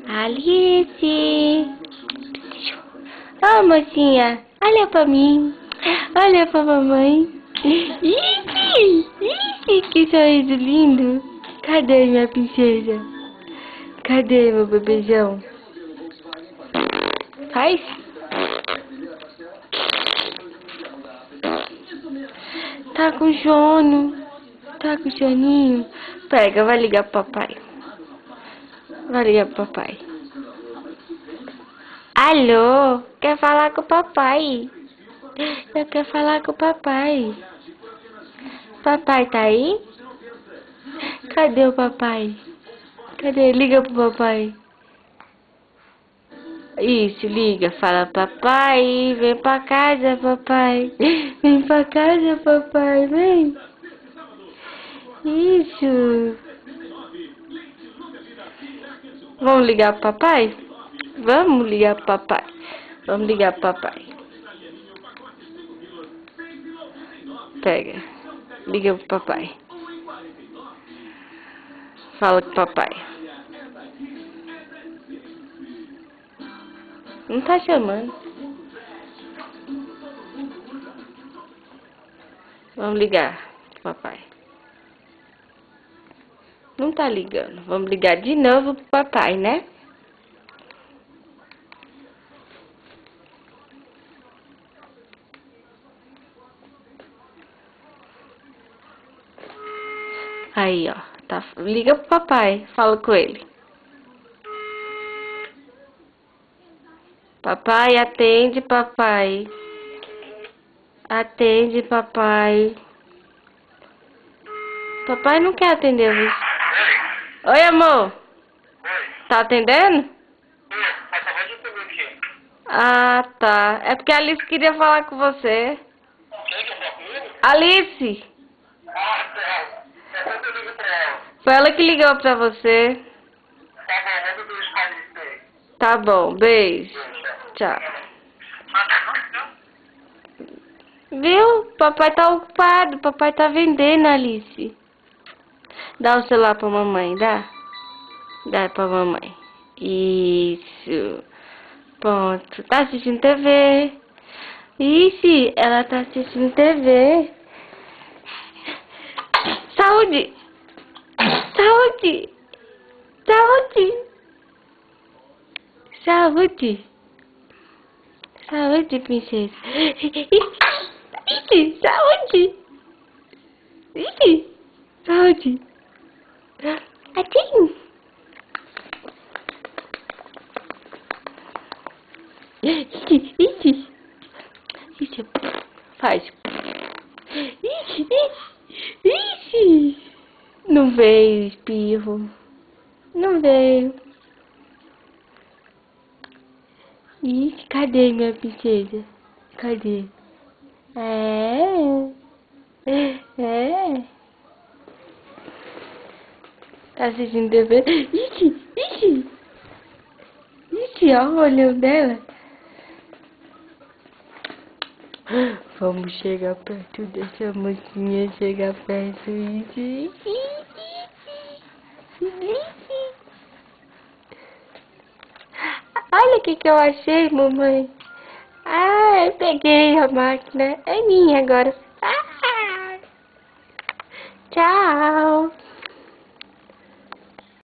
Alice! Ó, mocinha, olha pra mim. Olha pra mamãe. Ixi, que sorriso lindo. Cadê minha princesa? Cadê meu bebezão? Faz? Tá com sono. Tá com soninho. Pega, vai ligar pro papai. Vai ligar pro papai. Alô? Quer falar com o papai? Eu quero falar com o papai. Papai tá aí? Cadê o papai? Cadê? Liga pro papai. Isso, liga. Fala, papai, vem pra casa, papai. Vem pra casa, papai, vem. Isso. Vamos ligar pro papai? Vamos ligar pro papai. Vamos ligar pro papai. Pega. Liga pro papai. Fala com o papai. Não tá chamando. Vamos ligar pro papai. Não tá ligando. Vamos ligar de novo pro papai, né? Aí, ó. Tá. Liga pro papai. Fala com ele. Papai, atende, papai. Atende, papai. Papai não quer atender você. Oi, amor. Tá atendendo? Ah, tá. É porque a Alice queria falar com você. Alice! Foi ela que ligou pra você. Tá bom, beijo. Tchau. Viu? Papai tá ocupado. Papai tá vendendo, Alice. Dá o celular pra mamãe, dá? Dá pra mamãe. Isso. Pronto. Tá assistindo TV. Ixi, ela tá assistindo TV. Saúde! Saúde! Saúde! Saúde! Saúde, princesa! Ixi, saúde! Ixi, saúde! Atinho! Ixi, ixi! Ixi, faz! Ixi, ixi! Ixi! Não veio, espirro. Não veio. Ixi, cadê minha princesa? Cadê? É. Tá assistindo TV? Ixi. Ixi, ó o olhão dela. Vamos chegar perto dessa mocinha, chegar perto. Ixi. Olha o que eu achei, mamãe. Ah, eu peguei a máquina. É minha agora.